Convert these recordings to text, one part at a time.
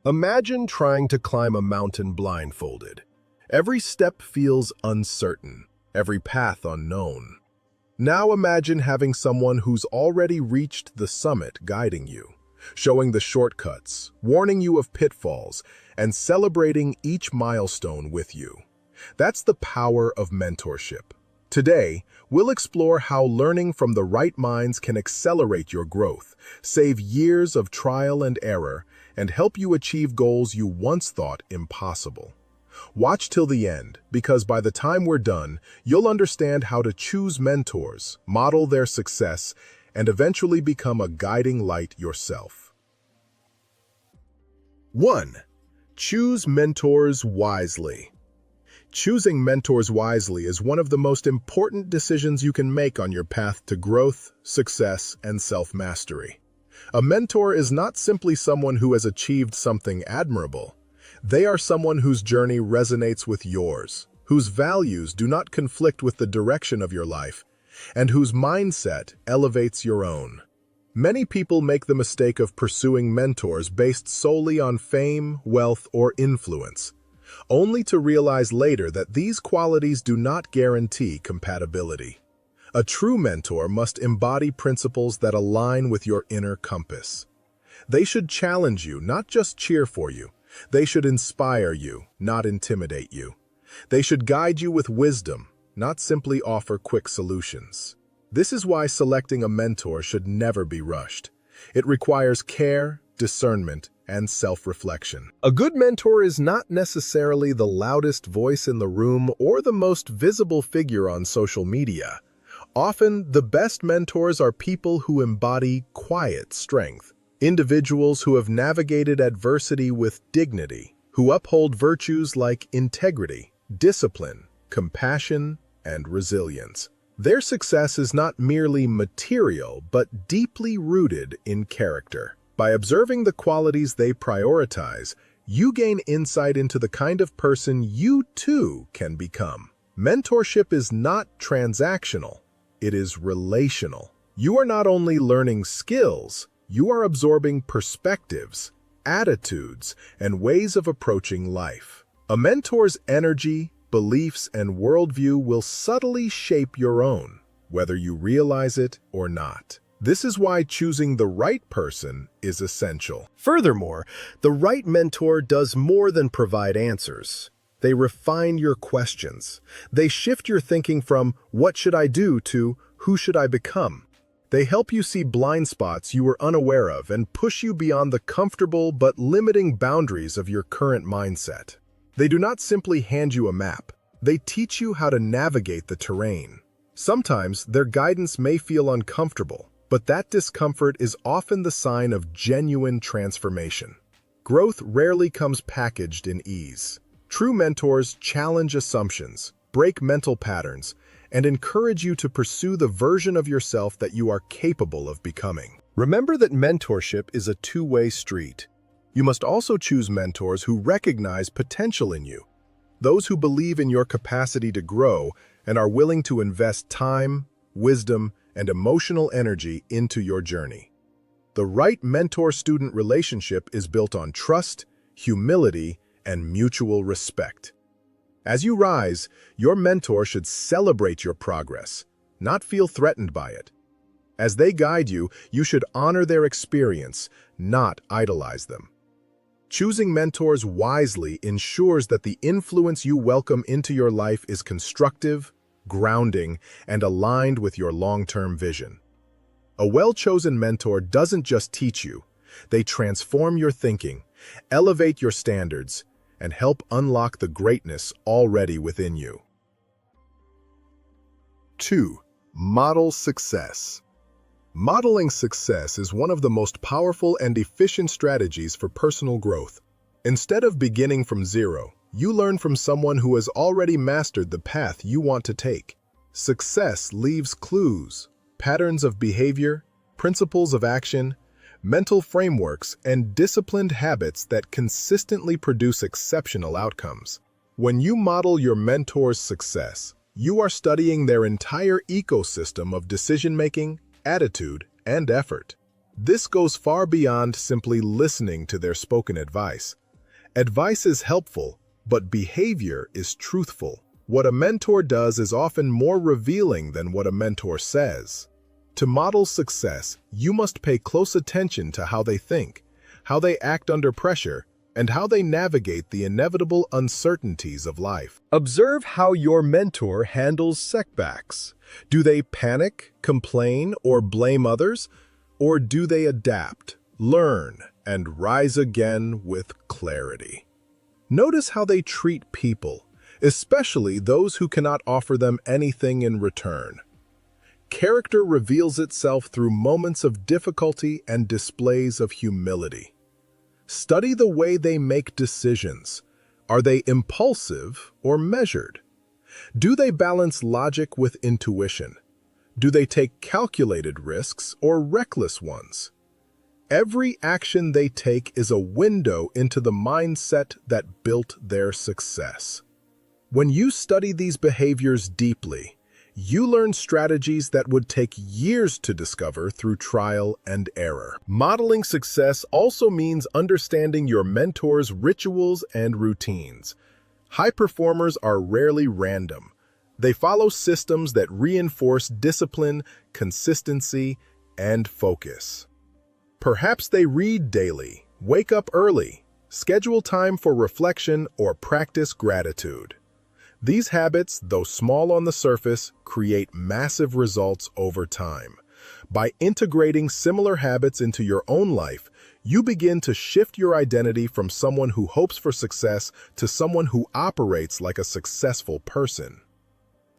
Imagine trying to climb a mountain blindfolded. Every step feels uncertain, every path unknown. Now imagine having someone who's already reached the summit guiding you, showing the shortcuts, warning you of pitfalls, and celebrating each milestone with you. That's the power of mentorship. Today, we'll explore how learning from the right minds can accelerate your growth, save years of trial and error, and help you achieve goals you once thought impossible. Watch till the end, because by the time we're done, you'll understand how to choose mentors, model their success, and eventually become a guiding light yourself. 1. Choose mentors wisely. Choosing mentors wisely is one of the most important decisions you can make on your path to growth, success, and self-mastery. A mentor is not simply someone who has achieved something admirable. They are someone whose journey resonates with yours, whose values do not conflict with the direction of your life, and whose mindset elevates your own. Many people make the mistake of pursuing mentors based solely on fame, wealth, or influence, only to realize later that these qualities do not guarantee compatibility. A true mentor must embody principles that align with your inner compass. They should challenge you, not just cheer for you. They should inspire you, not intimidate you. They should guide you with wisdom, not simply offer quick solutions. This is why selecting a mentor should never be rushed. It requires care, discernment, and self-reflection. A good mentor is not necessarily the loudest voice in the room or the most visible figure on social media. Often, the best mentors are people who embody quiet strength, individuals who have navigated adversity with dignity, who uphold virtues like integrity, discipline, compassion, and resilience. Their success is not merely material, but deeply rooted in character. By observing the qualities they prioritize, you gain insight into the kind of person you too can become. Mentorship is not transactional. It is relational. You are not only learning skills, you are absorbing perspectives, attitudes, and ways of approaching life. A mentor's energy, beliefs, and worldview will subtly shape your own, whether you realize it or not. This is why choosing the right person is essential. Furthermore, the right mentor does more than provide answers. They refine your questions. They shift your thinking from "what should I do" to "who should I become?" They help you see blind spots you were unaware of and push you beyond the comfortable but limiting boundaries of your current mindset. They do not simply hand you a map. They teach you how to navigate the terrain. Sometimes their guidance may feel uncomfortable, but that discomfort is often the sign of genuine transformation. Growth rarely comes packaged in ease. True mentors challenge assumptions, break mental patterns, and encourage you to pursue the version of yourself that you are capable of becoming. Remember that mentorship is a two-way street. You must also choose mentors who recognize potential in you, those who believe in your capacity to grow and are willing to invest time, wisdom, and emotional energy into your journey. The right mentor-student relationship is built on trust, humility, and mutual respect. As you rise, your mentor should celebrate your progress, not feel threatened by it. As they guide you, you should honor their experience, not idolize them. Choosing mentors wisely ensures that the influence you welcome into your life is constructive, grounding, and aligned with your long-term vision. A well-chosen mentor doesn't just teach you, they transform your thinking, elevate your standards, and help unlock the greatness already within you. 2. Model success. Modeling success is one of the most powerful and efficient strategies for personal growth. Instead of beginning from zero, you learn from someone who has already mastered the path you want to take. Success leaves clues, patterns of behavior, principles of action, mental frameworks, and disciplined habits that consistently produce exceptional outcomes. When you model your mentor's success, you are studying their entire ecosystem of decision-making, attitude, and effort. This goes far beyond simply listening to their spoken advice. Advice is helpful, but behavior is truthful. What a mentor does is often more revealing than what a mentor says. To model success, you must pay close attention to how they think, how they act under pressure, and how they navigate the inevitable uncertainties of life. Observe how your mentor handles setbacks. Do they panic, complain, or blame others? Or do they adapt, learn, and rise again with clarity? Notice how they treat people, especially those who cannot offer them anything in return. Character reveals itself through moments of difficulty and displays of humility. Study the way they make decisions. Are they impulsive or measured? Do they balance logic with intuition? Do they take calculated risks or reckless ones? Every action they take is a window into the mindset that built their success. When you study these behaviors deeply, you learn strategies that would take years to discover through trial and error. Modeling success also means understanding your mentor's rituals and routines. High performers are rarely random. They follow systems that reinforce discipline, consistency, and focus. Perhaps they read daily, wake up early, schedule time for reflection, or practice gratitude. These habits, though small on the surface, create massive results over time. By integrating similar habits into your own life, you begin to shift your identity from someone who hopes for success to someone who operates like a successful person.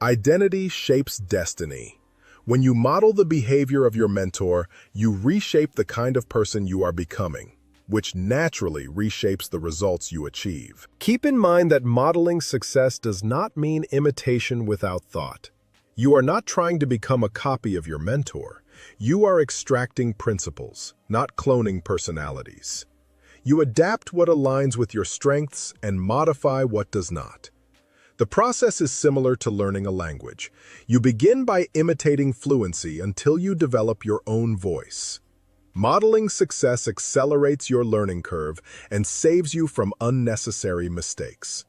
Identity shapes destiny. When you model the behavior of your mentor, you reshape the kind of person you are becoming, which naturally reshapes the results you achieve. Keep in mind that modeling success does not mean imitation without thought. You are not trying to become a copy of your mentor. You are extracting principles, not cloning personalities. You adapt what aligns with your strengths and modify what does not. The process is similar to learning a language. You begin by imitating fluency until you develop your own voice. Modeling success accelerates your learning curve and saves you from unnecessary mistakes.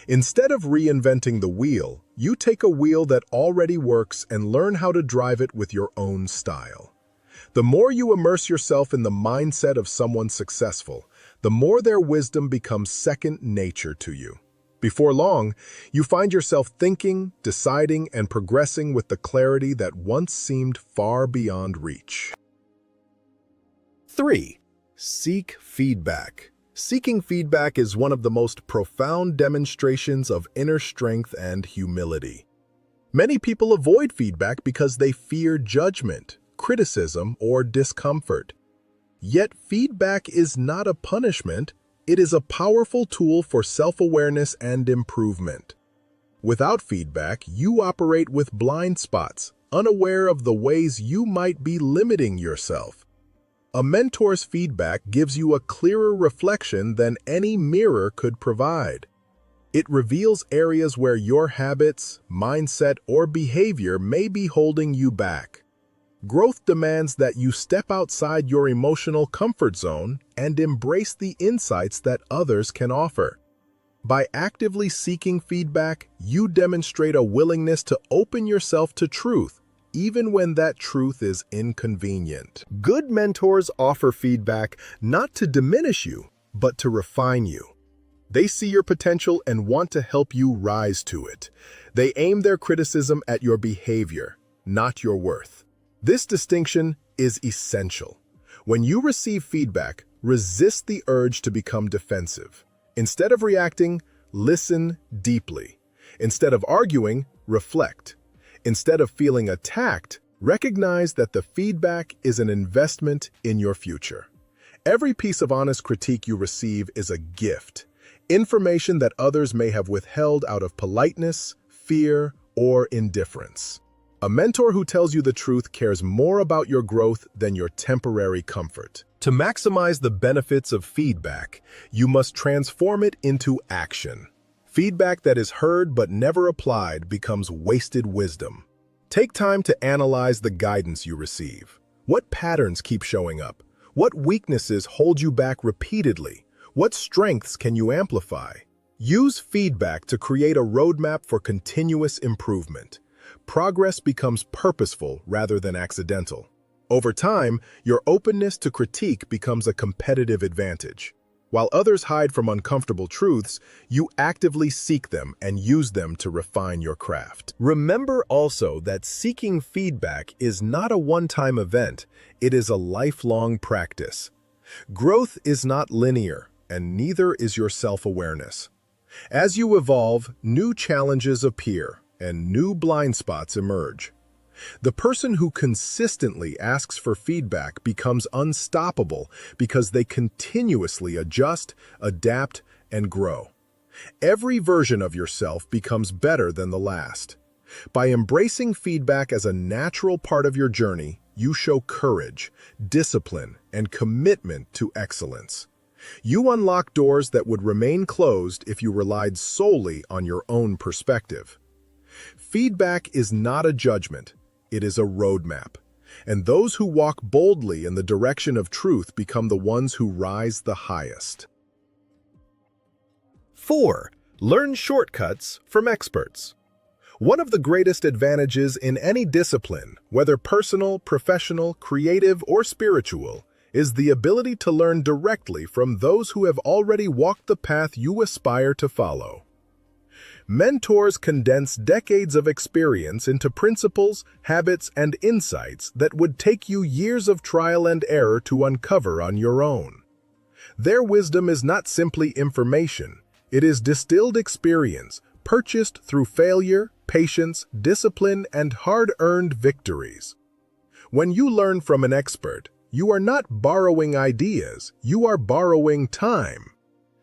Instead of reinventing the wheel, you take a wheel that already works and learn how to drive it with your own style. The more you immerse yourself in the mindset of someone successful, the more their wisdom becomes second nature to you. Before long, you find yourself thinking, deciding, and progressing with the clarity that once seemed far beyond reach. 3. Seek feedback. Seeking feedback is one of the most profound demonstrations of inner strength and humility. Many people avoid feedback because they fear judgment, criticism, or discomfort. Yet feedback is not a punishment. It is a powerful tool for self-awareness and improvement. Without feedback, you operate with blind spots, unaware of the ways you might be limiting yourself. A mentor's feedback gives you a clearer reflection than any mirror could provide. It reveals areas where your habits, mindset, or behavior may be holding you back. Growth demands that you step outside your emotional comfort zone and embrace the insights that others can offer. By actively seeking feedback, you demonstrate a willingness to open yourself to truth, even when that truth is inconvenient. Good mentors offer feedback not to diminish you, but to refine you. They see your potential and want to help you rise to it. They aim their criticism at your behavior, not your worth. This distinction is essential. When you receive feedback, resist the urge to become defensive. Instead of reacting, listen deeply. Instead of arguing, reflect. Instead of feeling attacked, recognize that the feedback is an investment in your future. Every piece of honest critique you receive is a gift, information that others may have withheld out of politeness, fear, or indifference. A mentor who tells you the truth cares more about your growth than your temporary comfort. To maximize the benefits of feedback, you must transform it into action. Feedback that is heard but never applied becomes wasted wisdom. Take time to analyze the guidance you receive. What patterns keep showing up? What weaknesses hold you back repeatedly? What strengths can you amplify? Use feedback to create a roadmap for continuous improvement. Progress becomes purposeful rather than accidental. Over time, your openness to critique becomes a competitive advantage. While others hide from uncomfortable truths, you actively seek them and use them to refine your craft. Remember also that seeking feedback is not a one-time event, it is a lifelong practice. Growth is not linear, and neither is your self-awareness. As you evolve, new challenges appear, and new blind spots emerge. The person who consistently asks for feedback becomes unstoppable because they continuously adjust, adapt, and grow. Every version of yourself becomes better than the last. By embracing feedback as a natural part of your journey, you show courage, discipline, and commitment to excellence. You unlock doors that would remain closed if you relied solely on your own perspective. Feedback is not a judgment. It is a roadmap, and those who walk boldly in the direction of truth become the ones who rise the highest. 4. Learn shortcuts from experts. One of the greatest advantages in any discipline, whether personal, professional, creative, or spiritual, is the ability to learn directly from those who have already walked the path you aspire to follow. Mentors condense decades of experience into principles, habits, and insights that would take you years of trial and error to uncover on your own. Their wisdom is not simply information, it is distilled experience, purchased through failure, patience, discipline, and hard-earned victories. When you learn from an expert, you are not borrowing ideas, you are borrowing time.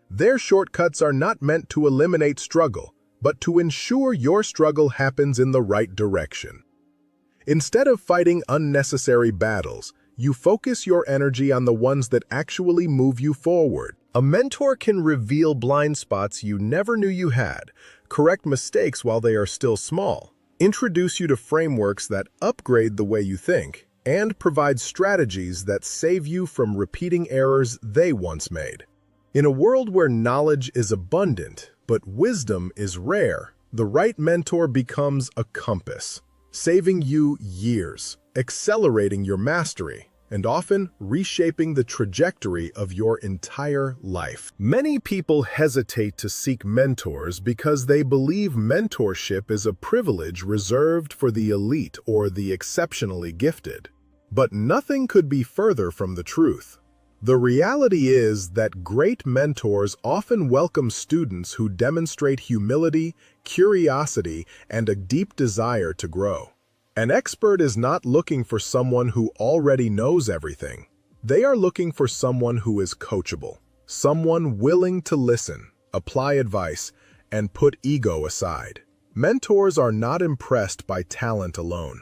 Their shortcuts are not meant to eliminate struggle, but to ensure your struggle happens in the right direction. Instead of fighting unnecessary battles, you focus your energy on the ones that actually move you forward. A mentor can reveal blind spots you never knew you had, correct mistakes while they are still small, introduce you to frameworks that upgrade the way you think, and provide strategies that save you from repeating errors they once made. In a world where knowledge is abundant, but wisdom is rare, the right mentor becomes a compass, saving you years, accelerating your mastery, and often reshaping the trajectory of your entire life. Many people hesitate to seek mentors because they believe mentorship is a privilege reserved for the elite or the exceptionally gifted. But nothing could be further from the truth. The reality is that great mentors often welcome students who demonstrate humility, curiosity, and a deep desire to grow. An expert is not looking for someone who already knows everything. They are looking for someone who is coachable, someone willing to listen, apply advice, and put ego aside. Mentors are not impressed by talent alone.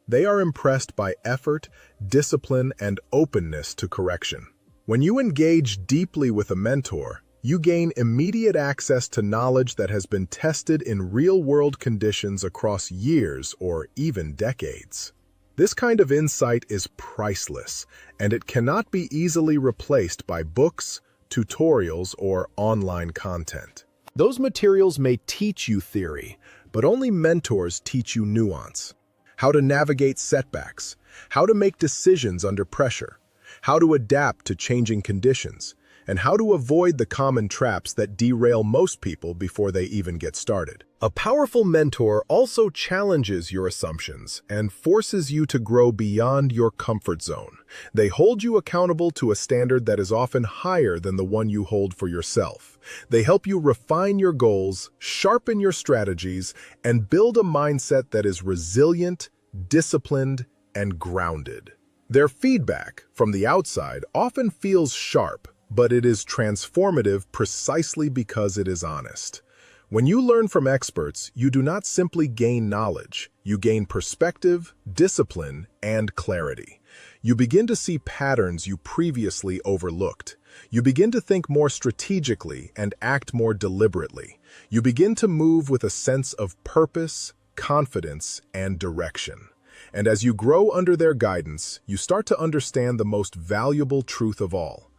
They are impressed by effort, discipline, and openness to correction. When you engage deeply with a mentor, you gain immediate access to knowledge that has been tested in real-world conditions across years or even decades. This kind of insight is priceless, and it cannot be easily replaced by books, tutorials, or online content. Those materials may teach you theory, but only mentors teach you nuance. How to navigate setbacks, how to make decisions under pressure, how to adapt to changing conditions, and how to avoid the common traps that derail most people before they even get started. A powerful mentor also challenges your assumptions and forces you to grow beyond your comfort zone. They hold you accountable to a standard that is often higher than the one you hold for yourself. They help you refine your goals, sharpen your strategies, and build a mindset that is resilient, disciplined, and grounded. Their feedback from the outside often feels sharp, but it is transformative precisely because it is honest. When you learn from experts, you do not simply gain knowledge, you gain perspective, discipline, and clarity. You begin to see patterns you previously overlooked. You begin to think more strategically and act more deliberately. You begin to move with a sense of purpose, confidence, and direction. And as you grow under their guidance, you start to understand the most valuable truth of all.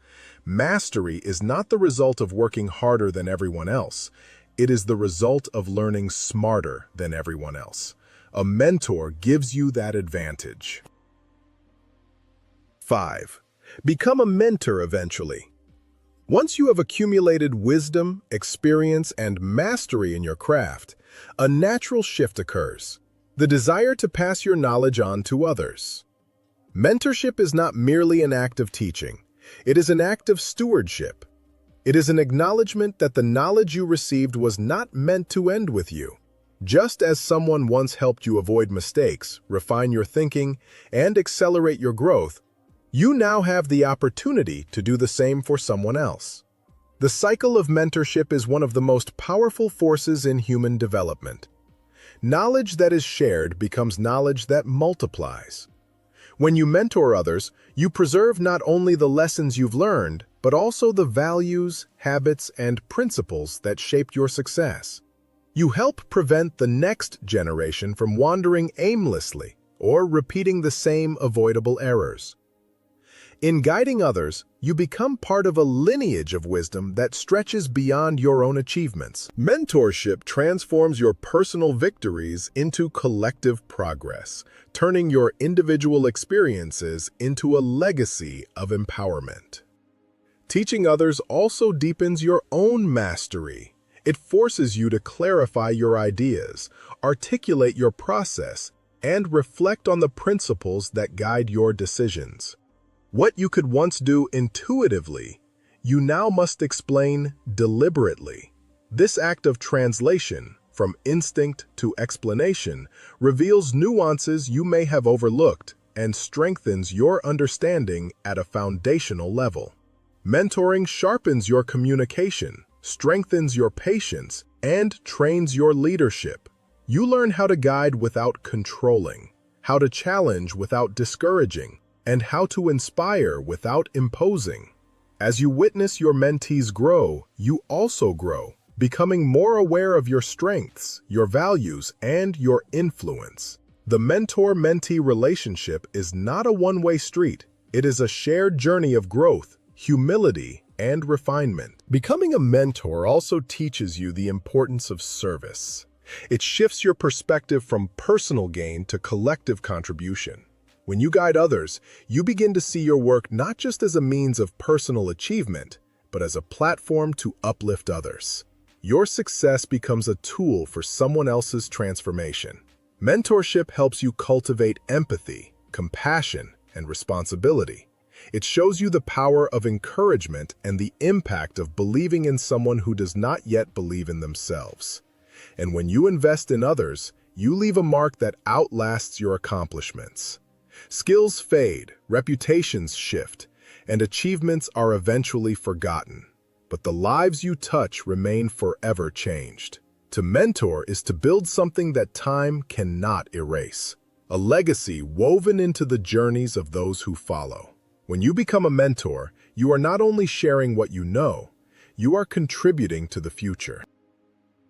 Mastery is not the result of working harder than everyone else. It is the result of learning smarter than everyone else. A mentor gives you that advantage. 5. Become a mentor eventually. Once you have accumulated wisdom, experience, and mastery in your craft, a natural shift occurs: the desire to pass your knowledge on to others. Mentorship is not merely an act of teaching. It is an act of stewardship. It is an acknowledgement that the knowledge you received was not meant to end with you. Just as someone once helped you avoid mistakes, refine your thinking, and accelerate your growth, you now have the opportunity to do the same for someone else. The cycle of mentorship is one of the most powerful forces in human development. Knowledge that is shared becomes knowledge that multiplies. When you mentor others, you preserve not only the lessons you've learned, but also the values, habits, and principles that shaped your success. You help prevent the next generation from wandering aimlessly or repeating the same avoidable errors. In guiding others, you become part of a lineage of wisdom that stretches beyond your own achievements. Mentorship transforms your personal victories into collective progress, turning your individual experiences into a legacy of empowerment. Teaching others also deepens your own mastery. It forces you to clarify your ideas, articulate your process, and reflect on the principles that guide your decisions. What you could once do intuitively, you now must explain deliberately. This act of translation, from instinct to explanation, reveals nuances you may have overlooked and strengthens your understanding at a foundational level. Mentoring sharpens your communication, strengthens your patience, and trains your leadership. You learn how to guide without controlling, how to challenge without discouraging, and how to inspire without imposing. As you witness your mentees grow, you also grow, becoming more aware of your strengths, your values, and your influence. The mentor-mentee relationship is not a one-way street. It is a shared journey of growth, humility, and refinement. Becoming a mentor also teaches you the importance of service. It shifts your perspective from personal gain to collective contribution. When you guide others, you begin to see your work not just as a means of personal achievement, but as a platform to uplift others. Your success becomes a tool for someone else's transformation. Mentorship helps you cultivate empathy, compassion, and responsibility. It shows you the power of encouragement and the impact of believing in someone who does not yet believe in themselves. And when you invest in others, you leave a mark that outlasts your accomplishments. Skills fade, reputations shift, and achievements are eventually forgotten. But the lives you touch remain forever changed. To mentor is to build something that time cannot erase, a legacy woven into the journeys of those who follow. When you become a mentor, you are not only sharing what you know, you are contributing to the future.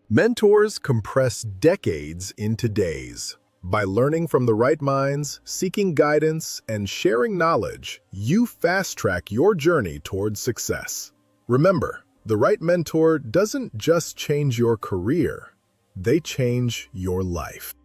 Mentors compress decades into days. By learning from the right minds, seeking guidance, and sharing knowledge, you fast-track your journey towards success. Remember, the right mentor doesn't just change your career, they change your life.